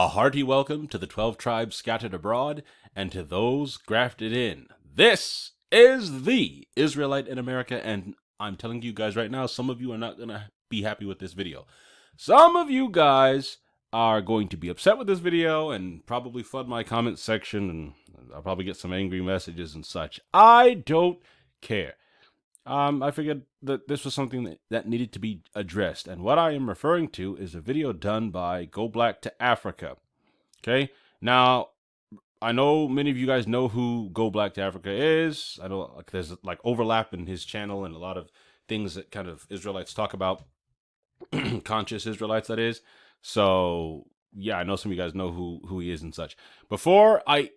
A hearty welcome to the 12 tribes scattered abroad and to those grafted in. This is the Israelite in America, and I'm telling you guys right now, some of you are not going to be happy with this video. Some of you guys are going to be upset with this video and probably flood my comment section, and I'll probably get some angry messages and such. I don't care. I figured that this was something that needed to be addressed, and what I am referring to is a video done by GoBlack2Africa. Okay, now I know many of you guys know who GoBlack2Africa is. I know there's like overlap in his channel and a lot of things that kind of Israelites talk about, conscious Israelites, that is. So yeah, I know some of you guys know who he is and such. Before I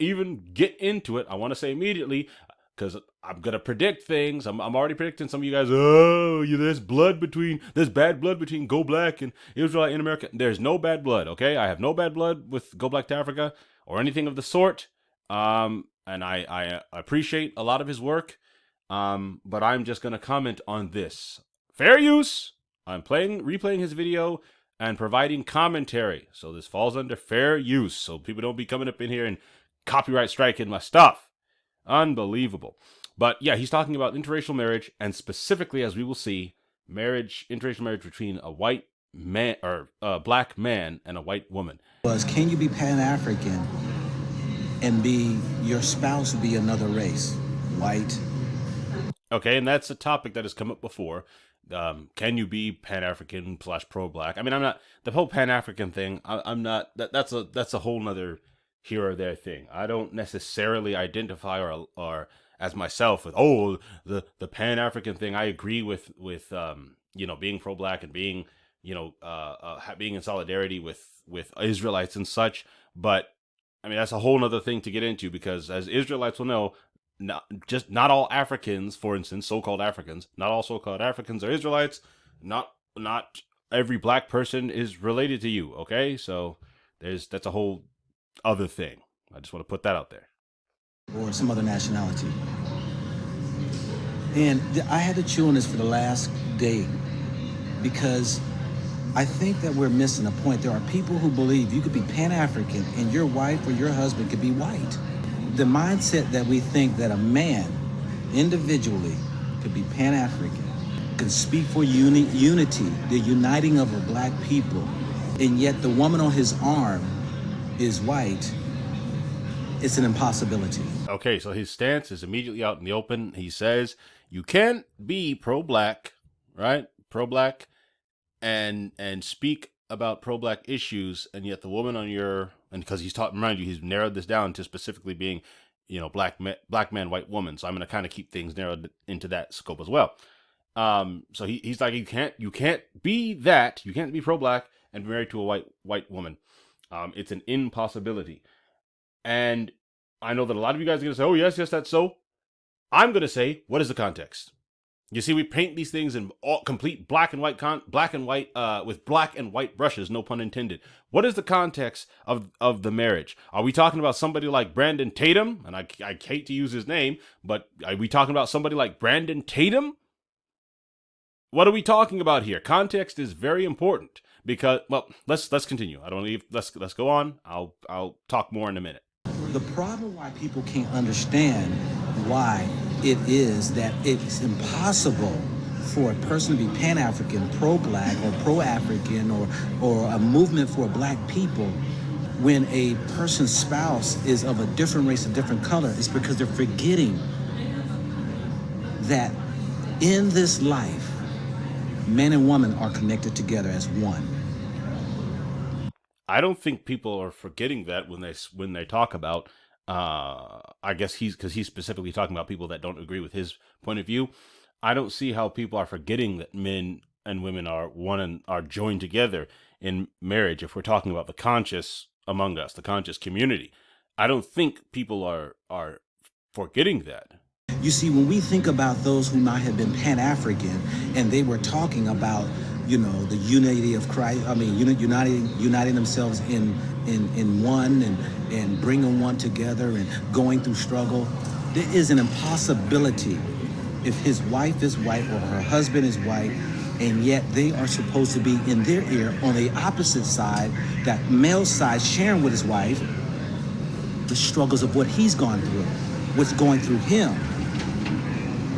even get into it, I want to say immediately, because I'm gonna predict things. I'm already predicting some of you guys. Oh, there's bad blood between GoBlack and Israelite in America. There's no bad blood. Okay, I have no bad blood with GoBlack2Africa or anything of the sort. And I appreciate a lot of his work. But I'm just gonna comment on this. Fair use. I'm replaying his video and providing commentary. So this falls under fair use. So people don't be coming up in here and copyright striking my stuff. Unbelievable. But yeah, he's talking about interracial marriage, and specifically, as we will see, interracial marriage between a white man or a black man and a white woman. Can you be Pan-African and your spouse be another race, white? Okay, and that's a topic that has come up before. Can you be Pan-African / pro-black? I mean, I'm not the whole Pan-African thing. I'm not. That's a whole nother here or there thing. I don't necessarily identify or as myself with the Pan-African thing. I agree with being pro-black and being being in solidarity with Israelites and such. But I mean, that's a whole nother thing to get into, because as Israelites will know, not all Africans, for instance, so-called Africans, not all so-called Africans are Israelites. Not every black person is related to you. Okay, so that's a whole other thing. I just want to put that out there. Or some other nationality. And I had to chew on this for the last day, because I think that we're missing a point. There are people who believe you could be Pan-African and your wife or your husband could be white. The mindset that we think that a man individually could be Pan-African, can speak for unity, the uniting of a black people, and yet the woman on his arm is white, it's an impossibility. Okay, so his stance is immediately out in the open. He says you can't be pro-black, right? Pro-black and speak about pro-black issues, and yet the woman on your, and because mind you, he's narrowed this down to specifically being, black man, white woman. So I'm going to kind of keep things narrowed into that scope as well. So he's like, you can't be that. You can't be pro-black and be married to a white woman. It's an impossibility. And I know that a lot of you guys are going to say, oh, yes, that's so. I'm going to say, what is the context? You see, we paint these things in all complete black and white, with black and white brushes, no pun intended. What is the context of the marriage? Are we talking about somebody like Brandon Tatum? And I hate to use his name, but are we talking about somebody like Brandon Tatum? What are we talking about here? Context is very important, because, well, let's continue. I don't leave. Let's go on. I'll talk more in a minute. The problem why people can't understand why it is that it's impossible for a person to be Pan-African, pro-black, or pro-African, or a movement for black people, when a person's spouse is of a different race, a different color, is because they're forgetting that in this life, man and woman are connected together as one. I don't think people are forgetting that when they talk about, I guess because he's specifically talking about people that don't agree with his point of view. I don't see how people are forgetting that men and women are one and are joined together in marriage. If we're talking about the conscious among us, the conscious community, I don't think people are forgetting that. You see, when we think about those who might have been Pan-African and they were talking about, the unity of Christ, uniting themselves in one and bringing one together and going through struggle, there is an impossibility. If his wife is white or her husband is white, And yet they are supposed to be in their ear on the opposite side, that male side, sharing with his wife the struggles of what he's gone through, what's going through him.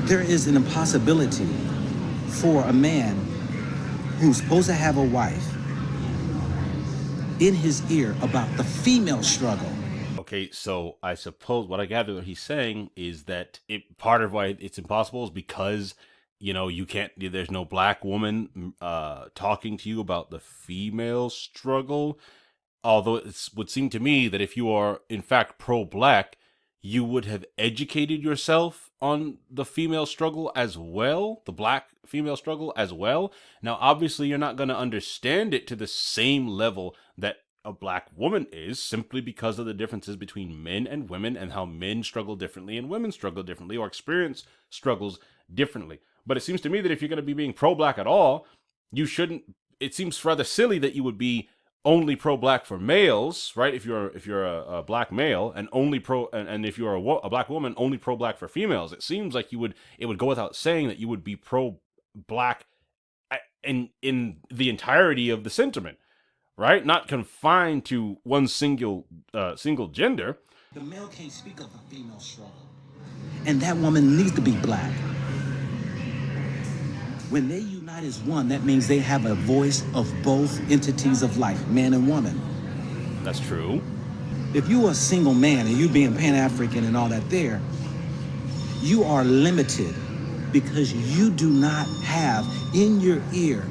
There is an impossibility for a man who's supposed to have a wife in his ear about the female struggle. Okay, so I suppose what I gather what he's saying is that part of why it's impossible is because, you can't, there's no black woman talking to you about the female struggle. Although it would seem to me that if you are in fact pro-black, you would have educated yourself on the female struggle as well, the black female struggle as well. Now, obviously, you're not going to understand it to the same level that a black woman is, simply because of the differences between men and women and how men struggle differently and women struggle differently, or experience struggles differently. But it seems to me that if you're going to be being pro-black at all, you shouldn't. It seems rather silly that you would be only pro-black for males, right? If you're a black male, and only and if you're a black woman, only pro-black for females. It seems like it would go without saying that you would be pro-black in the entirety of the sentiment, right? Not confined to one single gender. The male can't speak of a female struggle, and that woman needs to be black. When they unite as one, that means they have a voice of both entities of life, man and woman. That's true. If you're a single man and you being Pan-African and all that there, you are limited because you do not have in your ear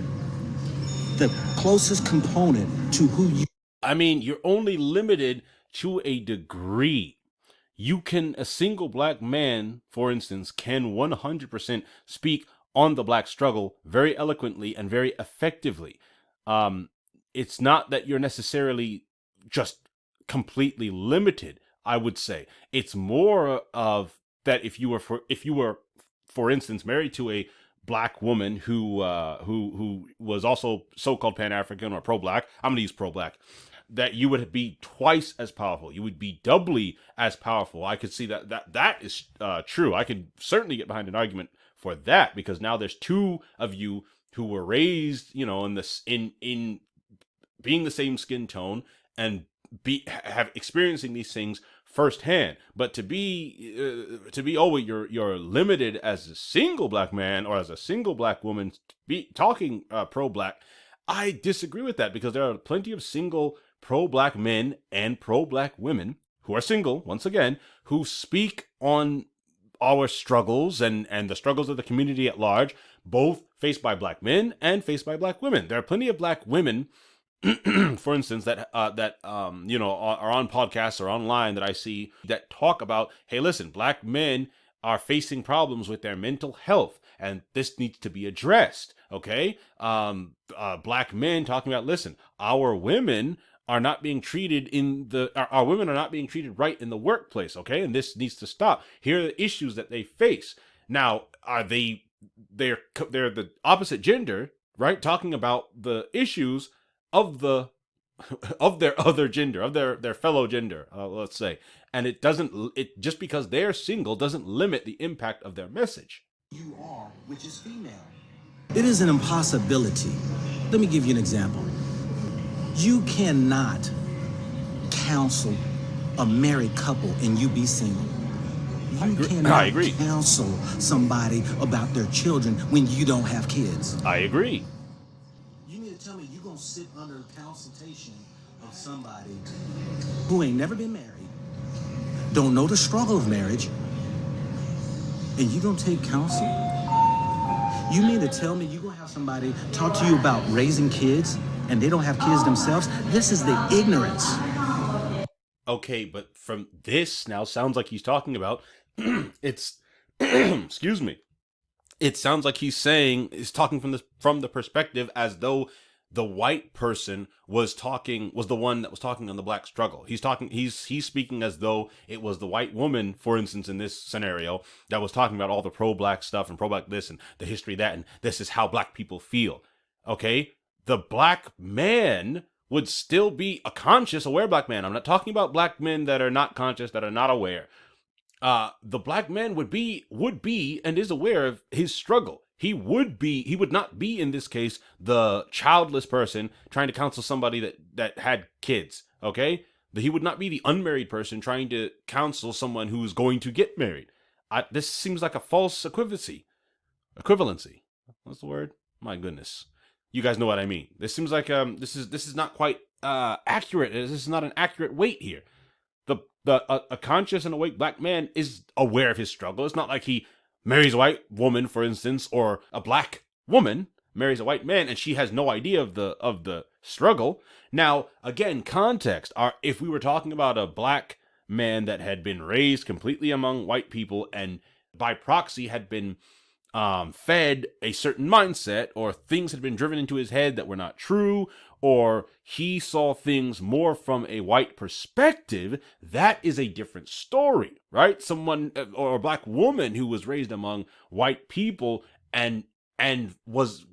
the closest component to who you... I mean, you're only limited to a degree. A single black man, for instance, can 100% speak on the black struggle very eloquently and very effectively. It's not that you're necessarily just completely limited, I would say. It's more of that if you were, for instance, married to a black woman who was also so-called Pan-African or pro-black, I'm going to use pro-black, that you would be twice as powerful. You would be doubly as powerful. I could see that is true. I could certainly get behind an argument for that, because now there's two of you who were raised, in being the same skin tone and have experiencing these things firsthand. But to be you're limited as a single black man or as a single black woman to be talking pro-black, I disagree with that, because there are plenty of single pro-black men and pro-black women who are single, once again, who speak on our struggles and the struggles of the community at large, both faced by black men and faced by black women. There are plenty of black women, for instance, that are on podcasts or online that I see that talk about, hey, listen, black men are facing problems with their mental health, and this needs to be addressed. Okay, black men talking about, listen, our women are not being treated our women are not being treated right in the workplace, okay? And this needs to stop. Here are the issues that they face. Now, they're the opposite gender, right? Talking about the issues of their other gender, of their fellow gender, let's say. And it just because they're single doesn't limit the impact of their message. You are, which is female. It is an impossibility. Let me give you an example. You cannot counsel a married couple and you be single. You cannot counsel somebody about their children when you don't have kids. I agree. You need to tell me you're going to sit under a consultation of somebody who ain't never been married, don't know the struggle of marriage, and you don't take counsel? You mean to tell me you're going to have somebody talk to you about raising kids and they don't have kids themselves? This is the ignorance. Okay, but from this now sounds like he's talking about it's excuse me. It sounds like he's talking from the perspective as though the white person was the one that was talking on the black struggle. He's speaking as though it was the white woman, for instance, in this scenario, that was talking about all the pro-black stuff and pro-black this and the history that, and this is how black people feel. Okay? The black man would still be a conscious, aware black man. I'm not talking about black men that are not conscious, that are not aware. The black man would be and is aware of his struggle. He would not be in this case the childless person trying to counsel somebody that had kids, okay? He would not be the unmarried person trying to counsel someone who's going to get married. This seems like a false equivalency. Equivalency. What's the word? My goodness. You guys know what I mean. This seems like this is not quite accurate. This is not an accurate weight here. A conscious and awake black man is aware of his struggle. It's not like he marries a white woman, for instance, or a black woman marries a white man and she has no idea of the struggle. Now, again, context. If we were talking about a black man that had been raised completely among white people and by proxy had been fed a certain mindset, or things had been driven into his head that were not true, or he saw things more from a white perspective, that is a different story, right? Someone or a black woman who was raised among white people and was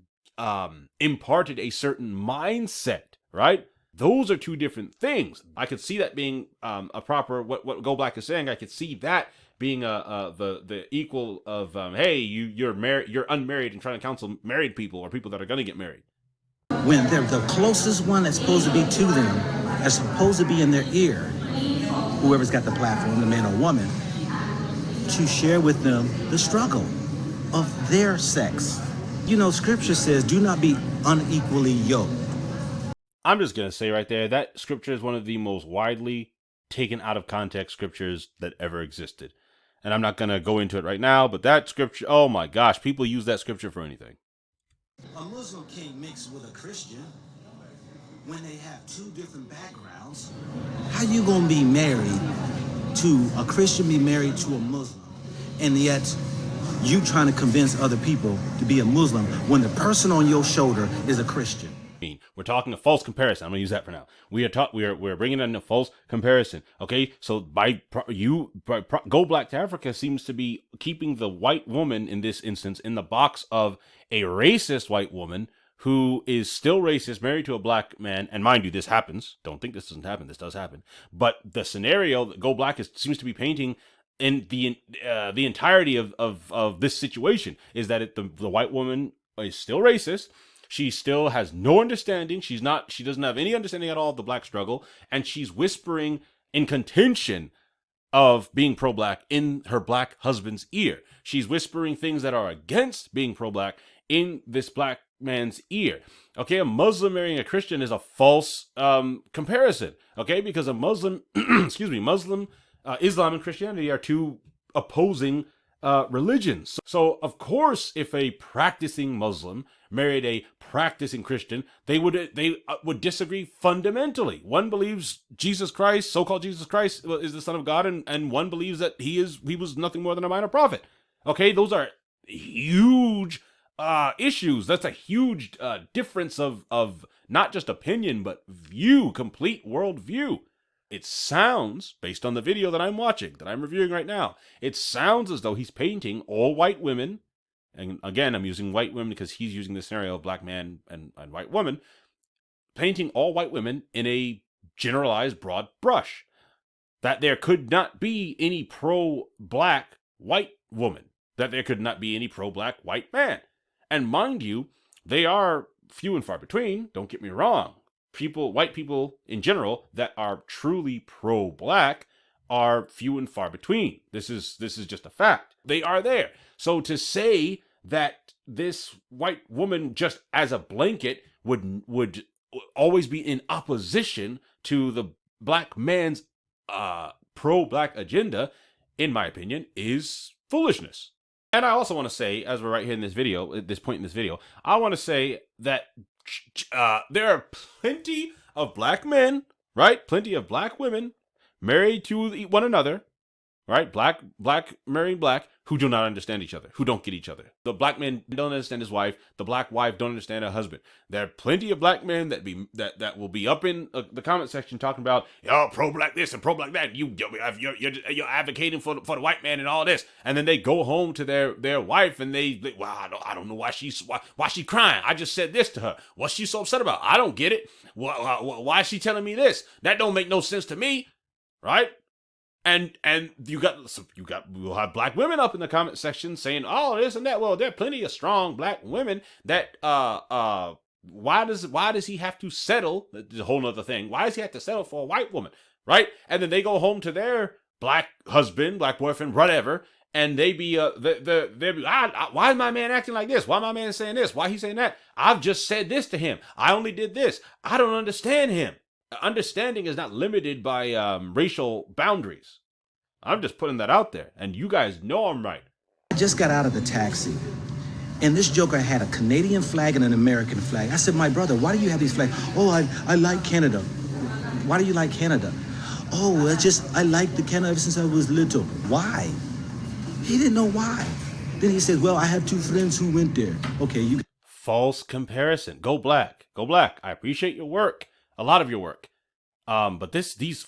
imparted a certain mindset, right? Those are two different things. I could see that being a proper what GoBlack is saying. I could see that being the equal of hey, you're married, you're unmarried, and trying to counsel married people or people that are going to get married. When they're the closest one that's supposed to be to them, that's supposed to be in their ear, whoever's got the platform, the man or woman, to share with them the struggle of their sex. You know, scripture says, do not be unequally yoked. I'm just going to say right there, that scripture is one of the most widely taken out of context scriptures that ever existed. And I'm not going to go into it right now, but that scripture, oh my gosh, people use that scripture for anything. A Muslim can't mix with a Christian when they have two different backgrounds. How you gonna be married to a Christian, be married to a Muslim, and yet you trying to convince other people to be a Muslim when the person on your shoulder is a Christian? We're talking a false comparison. I'm gonna use that for now. We're bringing in a false comparison. Okay, so GoBlack2Africa seems to be keeping the white woman in this instance in the box of a racist white woman who is still racist, married to a black man. And mind you, this happens. Don't think this doesn't happen. This does happen. But the scenario that GoBlack seems to be painting in the entirety of this situation is that the white woman is still racist. She still has no understanding. She doesn't have any understanding at all of the black struggle. And she's whispering in contention of being pro-black in her black husband's ear. She's whispering things that are against being pro-black in this black man's ear. Okay, a Muslim marrying a Christian is a false comparison. Okay, because a Muslim, Islam and Christianity are two opposing religions. So of course, if a practicing Muslim married a practicing Christian, they would disagree fundamentally. One believes Jesus Christ, so-called Jesus Christ, is the Son of God, and one believes that he was nothing more than a minor prophet. Okay, those are huge issues. That's a huge difference of not just opinion but view, complete world view. It sounds, based on the video that I'm watching, that I'm reviewing right now, it sounds as though he's painting all white women, and again, I'm using white women because he's using the scenario of black man and white woman, painting all white women in a generalized broad brush. That there could not be any pro-black white woman. That there could not be any pro-black white man. And mind you, they are few and far between, don't get me wrong. White people in general that are truly pro-black are few and far between. This is just a fact. They are there. So to say that this white woman just as a blanket would always be in opposition to the black man's pro-black agenda, in my opinion, is foolishness. And I also want to say, as we're right here in this video, at this point in this video, I want to say that there are plenty of black men, right? Plenty of black women married to one another, right? Black marrying black, who do not understand each other, who don't get each other. The black man don't understand his wife. The black wife don't understand her husband. There are plenty of black men that will be up in the comment section talking about, yo, pro-black this and pro-black that. You're advocating for the white man and all this, and then they go home to their wife and well, I don't know why she crying. I just said this to her. What's she so upset about? I don't get it. Why is she telling me this? That don't make no sense to me, right? we'll have black women up in the comment section saying, oh, this and that. Well, there are plenty of strong black women that why does he have to settle? There's a whole nother thing. Why does he have to settle for a white woman, right? And then they go home to their black husband, black boyfriend, whatever, and they be why is my man acting like this? Why my man saying this? Why he saying that? I've just said this to him. I only did this. I don't understand him. Understanding is not limited by racial boundaries. I'm just putting that out there, and you guys know I'm right. I just got out of the taxi, and this joker had a Canadian flag and an American flag. I said, my brother, why do you have these flags? Oh, I like Canada. Why do you like Canada? Oh, I liked the Canada ever since I was little. Why? He didn't know why. Then he said, well, I have two friends who went there. Okay, you... False comparison. Go black. Go black. I appreciate your work. A lot of your work. But these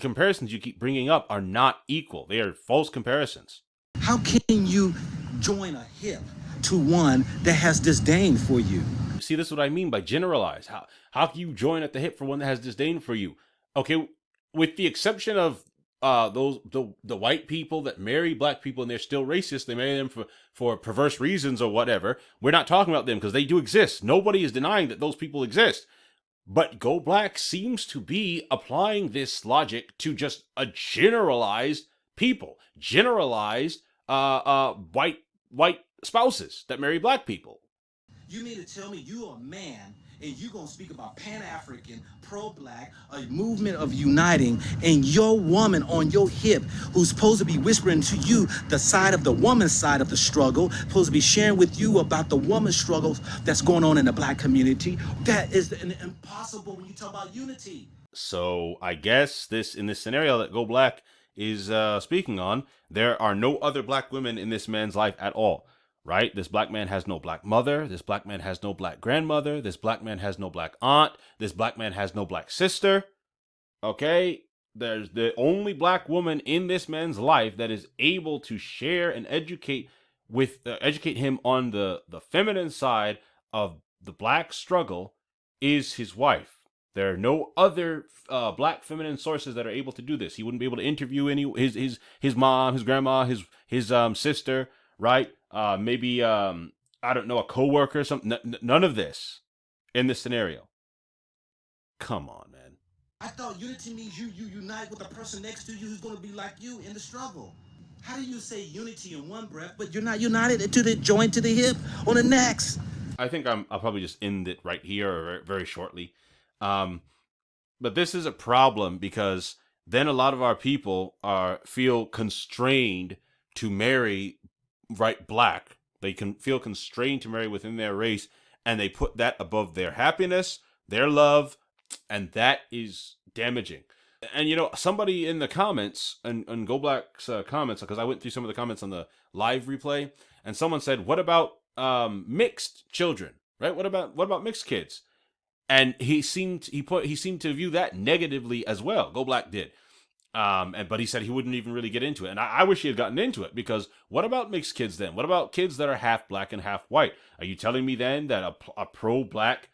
comparisons you keep bringing up are not equal. They are false comparisons. How can you join a hip to one that has disdain for you? See, this is what I mean by generalize. How can you join at the hip for one that has disdain for you? Okay, with the exception of the white people that marry black people and they're still racist, they marry them for perverse reasons or whatever. We're not talking about them because they do exist. Nobody is denying that those people exist. But GoBlack seems to be applying this logic to just a generalized people, generalized white spouses that marry black people. You mean to tell me you are a man and you gonna speak about Pan-African, pro-black, a movement of uniting, and your woman on your hip who's supposed to be whispering to you the side of the woman's side of the struggle, supposed to be sharing with you about the woman's struggles that's going on in the black community. That is impossible when you talk about unity. So I guess in this scenario that GoBlack is speaking on, there are no other black women in this man's life at all. Right? This black man has no black mother. This black man has no black grandmother. This black man has no black aunt. This black man has no black sister. Okay? There's the only black woman in this man's life that is able to share and educate him on the feminine side of the black struggle is his wife. There are no other black feminine sources that are able to do this. He wouldn't be able to interview his mom, his grandma, his sister, right? Maybe I don't know, a coworker or something. None of this in this scenario. Come on, man. I thought unity means you unite with the person next to you who's going to be like you in the struggle. How do you say unity in one breath, but you're not united to the joint to the hip on the next? I think I'll probably just end it right here or very shortly. But this is a problem because then a lot of our people feel constrained to marry black. They can feel constrained to marry within their race, and they put that above their happiness, their love, and that is damaging. And somebody in the comments and GoBlack's comments, because I went through some of the comments on the live replay, and someone said, "What about mixed children? Right? What about mixed kids?" And he seemed to view that negatively as well. GoBlack did. But he said he wouldn't even really get into it. And I wish he had gotten into it, because what about mixed kids then? What about kids that are half black and half white? Are you telling me then that a pro-black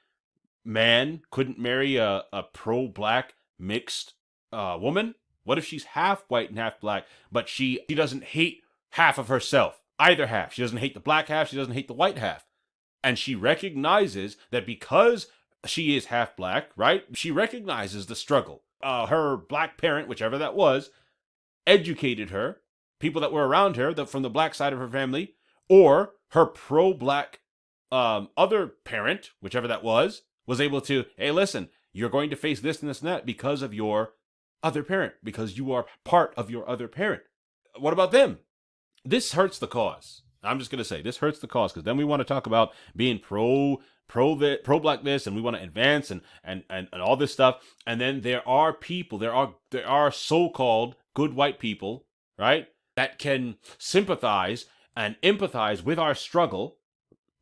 man couldn't marry a pro-black mixed woman? What if she's half white and half black, but she doesn't hate half of herself, either half? She doesn't hate the black half, she doesn't hate the white half. And she recognizes that because she is half black, right? She recognizes the struggle. Her black parent, whichever that was, educated her, people that were around her from the black side of her family, or her pro-black other parent, whichever that was able to, hey, listen, you're going to face this and this and that because of your other parent, because you are part of your other parent. What about them? This hurts the cause. I'm just going to say this hurts the cause, because then we want to talk about being pro-black this, and we want to advance and all this stuff. And then there are people, there are so-called good white people, right, that can sympathize and empathize with our struggle,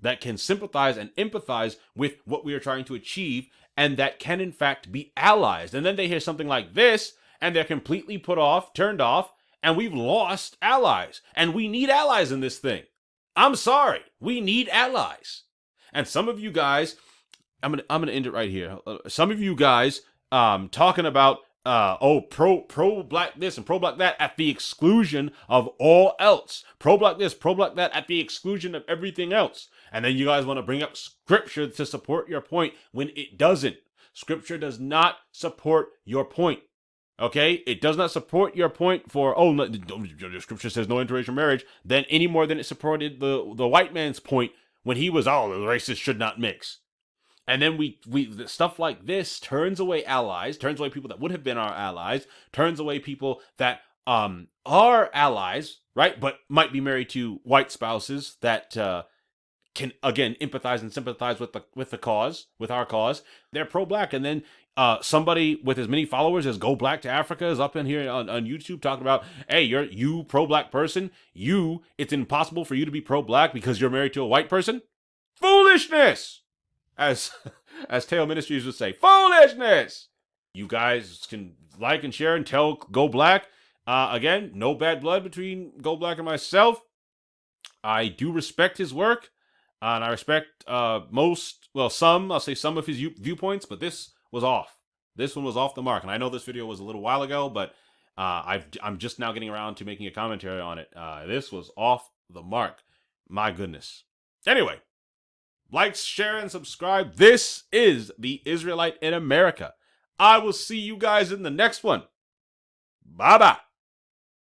that can sympathize and empathize with what we are trying to achieve, and that can in fact be allies. And then they hear something like this, and they're completely turned off, and we've lost allies. And we need allies in this thing. I'm sorry. We need allies. And some of you guys, I'm gonna end it right here. Some of you guys talking about pro black this and pro black that at the exclusion of all else. Pro black this, pro black that at the exclusion of everything else. And then you guys want to bring up scripture to support your point when it doesn't. Scripture does not support your point. Okay? It does not support your point for, the scripture says no interracial marriage, then any more than it supported the white man's point when he was, the races should not mix. And then we stuff like this turns away allies, turns away people that would have been our allies, turns away people that are allies, right? But might be married to white spouses that can again empathize and sympathize with the cause, with our cause. They're pro-black, and then somebody with as many followers as GoBlack2Africa is up in here on YouTube talking about, hey, you pro-black person, it's impossible for you to be pro-black because you're married to a white person. Foolishness! As Teo Ministries would say, foolishness! You guys can like and share and tell GoBlack. Again, no bad blood between GoBlack and myself. I do respect his work, and I respect some of his viewpoints, but this was off. This one was off the mark, and I know this video was a little while ago, but I'm just now getting around to making a commentary on it. This was off the mark. My goodness. Anyway. Like, share, and subscribe. This is the Israelite in America. I will see you guys in the next one. Bye-bye.